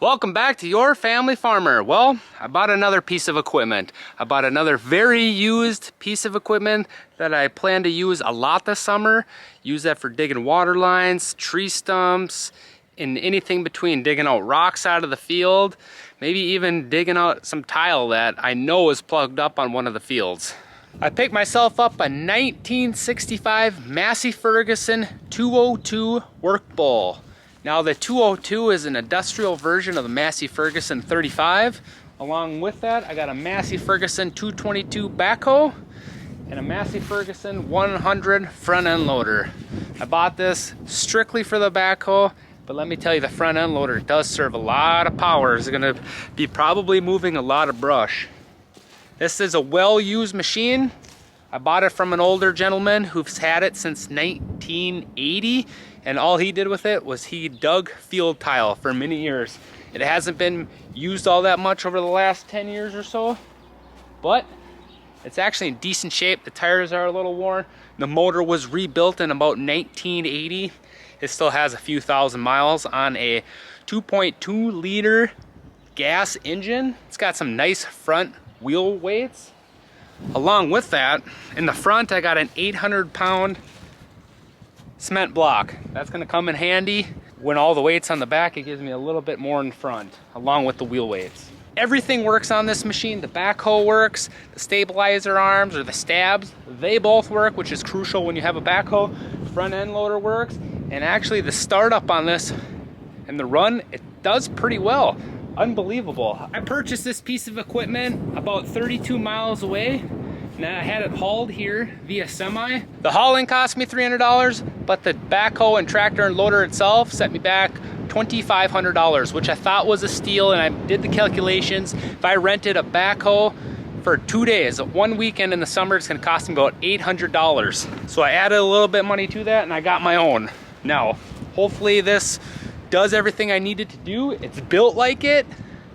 Welcome back to Your Family Farmer. Well, I bought another piece of equipment. I bought another very used piece of equipment that I plan to use a lot this summer. Use that for digging water lines, tree stumps, and anything between, digging out rocks out of the field, maybe even digging out some tile that I know is plugged up on one of the fields. I picked myself up a 1965 Massey Ferguson 202 work bowl. Now the 202 is an industrial version of the Massey Ferguson 35. Along with that, I got a Massey Ferguson 222 backhoe and a Massey Ferguson 100 front end loader. I bought this strictly for the backhoe, but let me tell you, the front end loader does serve a lot of power. It's gonna be probably moving a lot of brush. This is a well-used machine. I bought it from an older gentleman who's had it since 1980, and all he did with it was he dug field tile for many years. It hasn't been used all that much over the last 10 years or so, but it's actually in decent shape. The tires are a little worn. The motor was rebuilt in about 1980. It still has a few thousand miles on a 2.2 liter gas engine. It's got some nice front wheel weights. Along with that, in the front, I got an 800-pound cement block. That's gonna come in handy. When all the weight's on the back, it gives me a little bit more in front, along with the wheel weights. Everything works on this machine. The backhoe works, the stabilizer arms or the stabs, they both work, which is crucial when you have a backhoe. Front end loader works, and actually the startup on this and the run, it does pretty well. Unbelievable. I purchased this piece of equipment about 32 miles away, and I had it hauled here via semi. The hauling cost me $300, but the backhoe and tractor and loader itself set me back $2,500, which I thought was a steal, and I did the calculations. If I rented a backhoe for 2 days, one weekend in the summer, it's gonna cost me about $800. So I added a little bit of money to that, and I got my own. Now, hopefully this does everything I needed to do. It's built like it,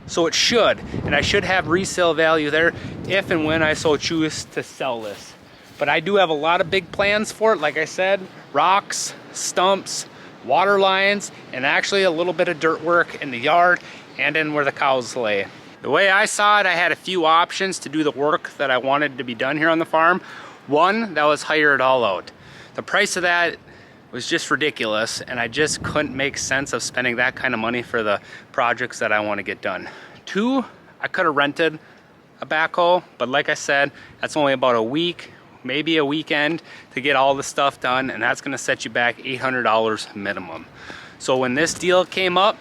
so it should, and I should have resale value there if and when I so choose to sell this. But I do have a lot of big plans for it. Like I said, rocks, stumps, water lines, and actually a little bit of dirt work in the yard and in where the cows lay. The way I saw it, I had a few options to do the work that I wanted to be done here on the farm. One, that was hire it all out. The price of that was just ridiculous, and I just couldn't make sense of spending that kind of money for the projects that I want to get done. Two, I could have rented a backhoe, but like I said, that's only about a week, maybe a weekend to get all the stuff done, and that's gonna set you back $800 minimum. So when this deal came up,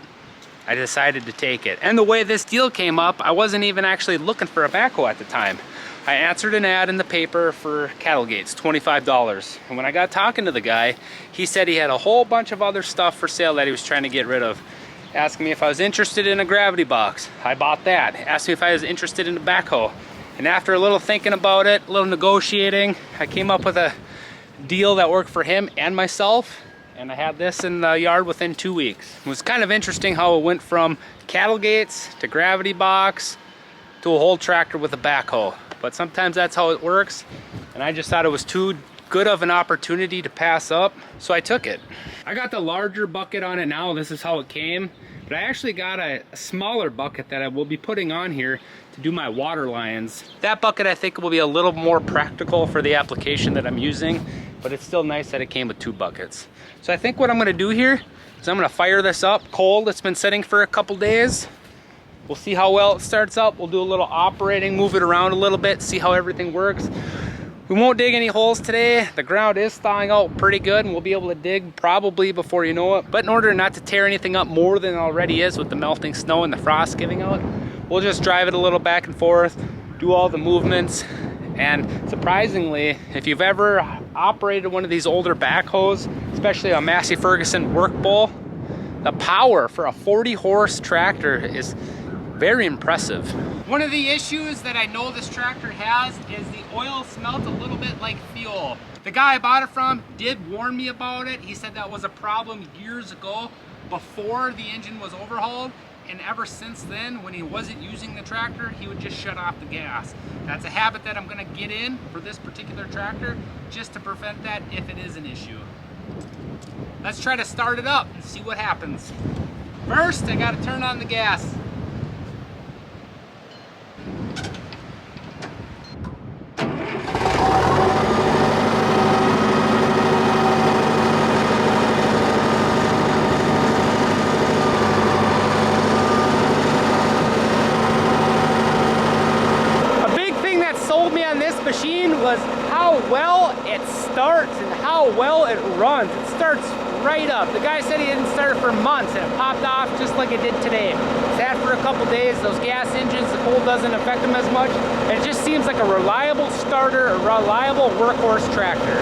I decided to take it. And the way this deal came up, I wasn't even actually looking for a backhoe at the time. I answered an ad in the paper for cattle gates, $25. And when I got talking to the guy, he said he had a whole bunch of other stuff for sale that he was trying to get rid of. Asking me if I was interested in a gravity box. I bought that. Asked me if I was interested in a backhoe. And after a little thinking about it, a little negotiating, I came up with a deal that worked for him and myself. And I had this in the yard within 2 weeks. It was kind of interesting how it went from cattle gates to gravity box to a whole tractor with a backhoe. But sometimes that's how it works, and I just thought it was too good of an opportunity to pass up, so I took it. I got the larger bucket on it now. This is how it came, but I actually got a smaller bucket that I will be putting on here to do my water lines. That bucket I think will be a little more practical for the application that I'm using, but it's still nice that it came with 2 buckets. So I think what I'm gonna do here is I'm gonna fire this up cold. It's been sitting for a couple days. We'll see how well it starts up. We'll do a little operating, move it around a little bit, see how everything works. We won't dig any holes today. The ground is thawing out pretty good, and we'll be able to dig probably before you know it. But in order not to tear anything up more than it already is with the melting snow and the frost giving out, we'll just drive it a little back and forth, do all the movements. And surprisingly, if you've ever operated one of these older backhoes, especially a Massey Ferguson work bowl, the power for a 40-horse tractor is very impressive. One of the issues that I know this tractor has is the oil smelt a little bit like fuel. The guy I bought it from did warn me about it. He said that was a problem years ago before the engine was overhauled, and ever since then, when he wasn't using the tractor, he would just shut off the gas. That's a habit that I'm gonna get in for this particular tractor just to prevent that if it is an issue. Let's try to start it up and see what happens. First, I gotta turn on the gas. A big thing that sold me on this machine was how well it starts and how well it runs. It starts right up. The guy said he didn't start it for months and it popped off just like it did today. Sat for a couple days, those gas engines, the cold doesn't affect them as much. And it just seems like a reliable starter, a reliable workhorse tractor.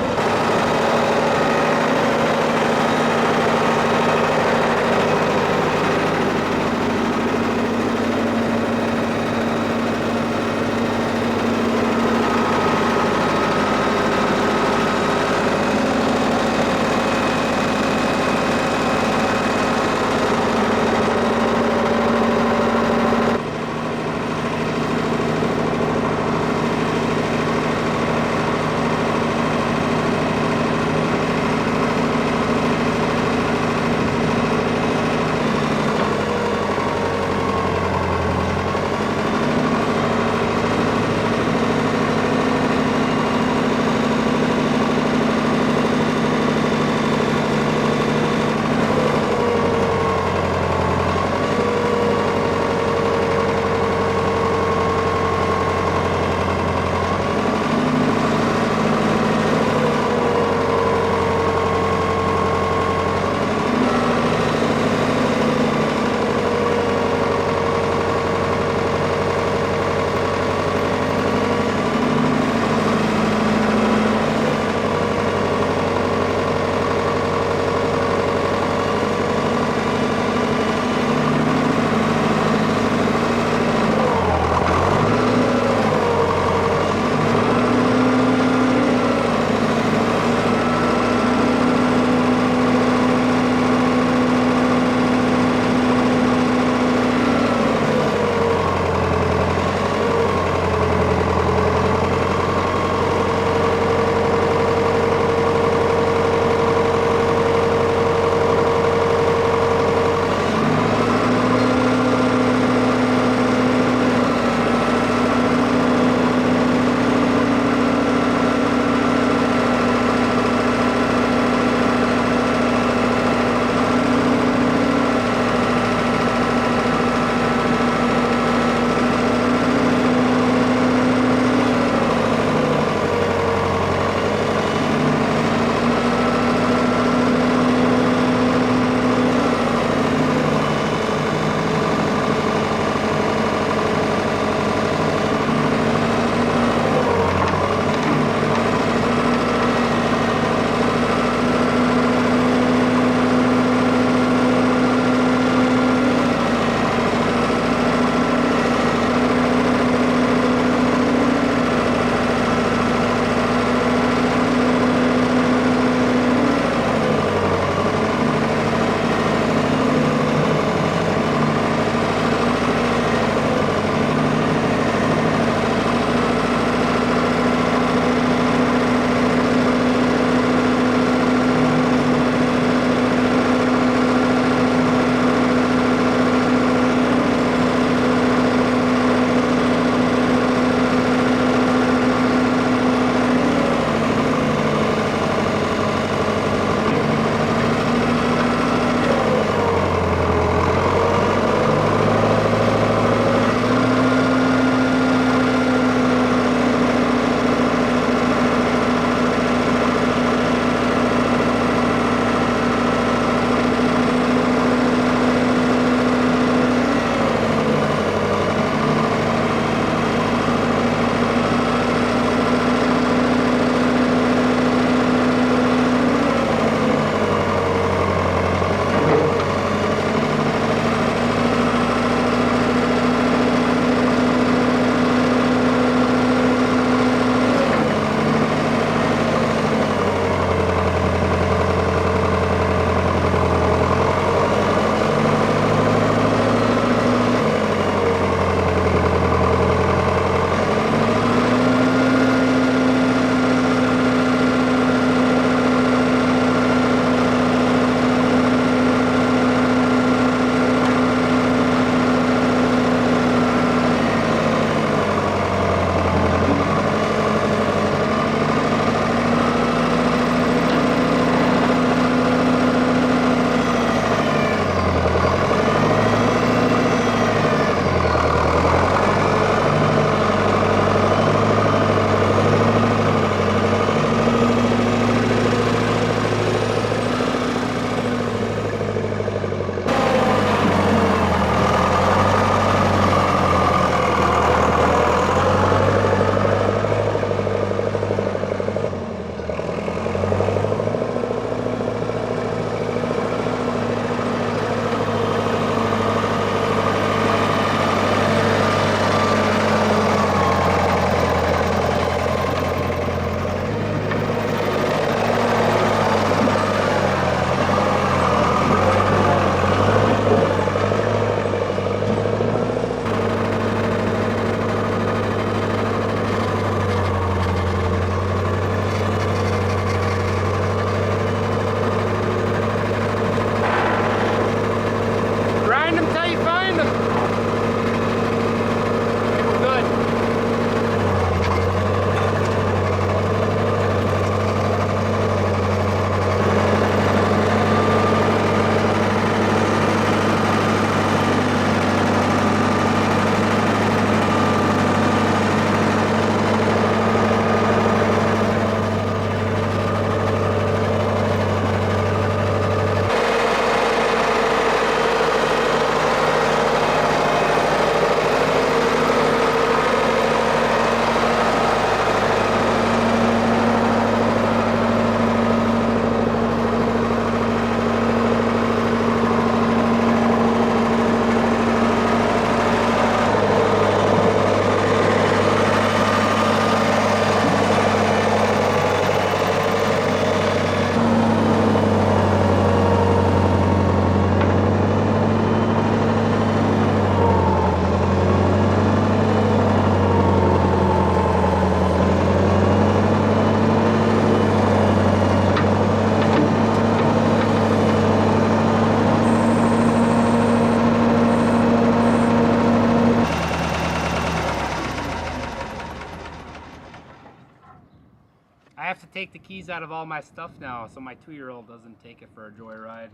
take the keys out of all my stuff now so my 2-year-old doesn't take it for a joyride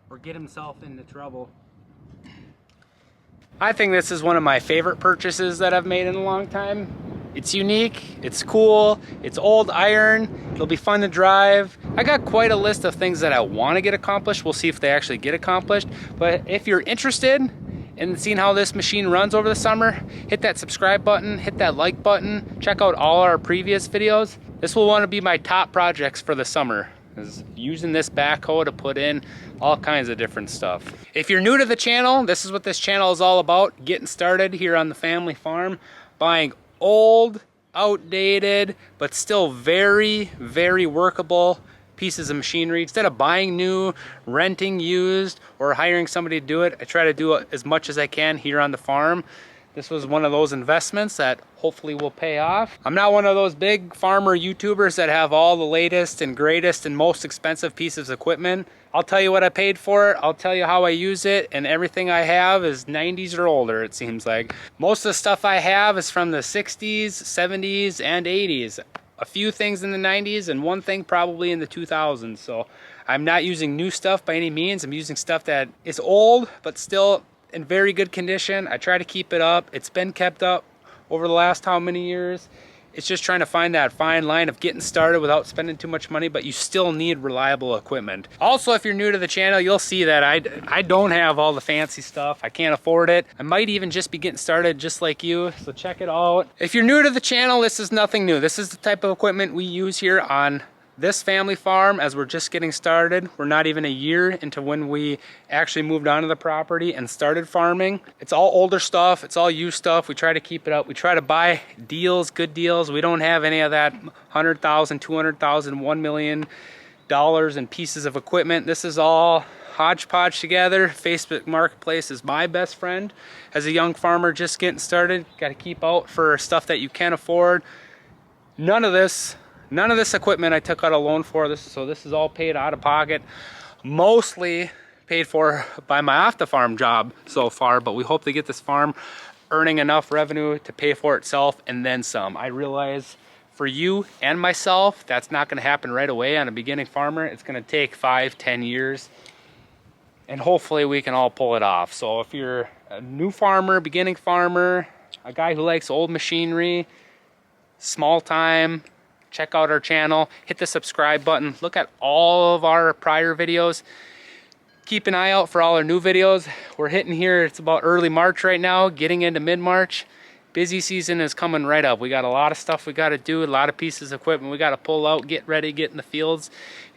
or get himself into trouble. I think this is one of my favorite purchases that I've made in a long time. It's unique, it's cool, it's old iron, it'll be fun to drive. I got quite a list of things that I want to get accomplished. We'll see if they actually get accomplished. But if you're interested in seeing how this machine runs over the summer, hit that subscribe button, hit that like button, check out all our previous videos. This will want to be my top projects for the summer, is using this backhoe to put in all kinds of different stuff. If you're new to the channel, this is what this channel is all about, getting started here on the family farm, buying old, outdated, but still very, very workable pieces of machinery. Instead of buying new, renting used, or hiring somebody to do it, I try to do it as much as I can here on the farm. This was one of those investments that hopefully will pay off. I'm not one of those big farmer YouTubers that have all the latest and greatest and most expensive pieces of equipment. I'll tell you what I paid for it, I'll tell you how I use it, and everything I have is 90s or older, it seems like. Most of the stuff I have is from the 60s, 70s, and 80s. A few things in the 90s and one thing probably in the 2000s. So I'm not using new stuff by any means. I'm using stuff that is old but still in very good condition. I try to keep it up. It's been kept up over the last how many years. It's just trying to find that fine line of getting started without spending too much money, but you still need reliable equipment. Also, if you're new to the channel, you'll see that I don't have all the fancy stuff. I can't afford it. I might even just be getting started just like you, so check it out. If you're new to the channel, this is nothing new. This is the type of equipment we use here on this family farm as we're just getting started. We're not even a year into when we actually moved onto the property and started farming. It's all older stuff, it's all used stuff. We try to keep it up. We try to buy deals, good deals. We don't have any of that $100,000, $200,000, $1 million in pieces of equipment. This is all hodgepodge together. Facebook Marketplace is my best friend. As a young farmer just getting started, got to keep out for stuff that you can't afford. None of this equipment I took out a loan for, so this is all paid out of pocket. Mostly paid for by my off-the-farm job so far, but we hope to get this farm earning enough revenue to pay for itself and then some. I realize for you and myself, that's not gonna happen right away on a beginning farmer. It's gonna take 5-10 years, and hopefully we can all pull it off. So if you're a new farmer, beginning farmer, a guy who likes old machinery, small time, check out our channel, hit the subscribe button, look at all of our prior videos. Keep an eye out for all our new videos. We're hitting here, it's about early March right now, getting into mid-March. Busy season is coming right up. We got a lot of stuff we got to do, a lot of pieces of equipment we got to pull out, get ready, get in the fields,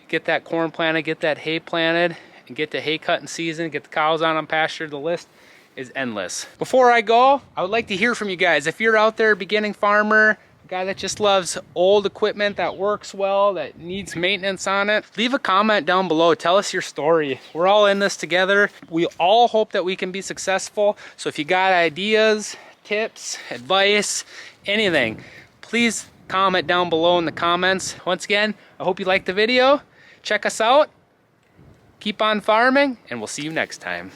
get that corn planted, get that hay planted, and get the hay cutting season, get the cows on pasture. The list is endless. Before I go, I would like to hear from you guys. If you're out there, beginning farmer, guy that just loves old equipment that works well, that needs maintenance on it, leave a comment down below. Tell us your story. We're all in this together. We all hope that we can be successful. So if you got ideas, tips, advice, anything, please comment down below in the comments. Once again, I hope you liked the video. Check us out. Keep on farming, and we'll see you next time.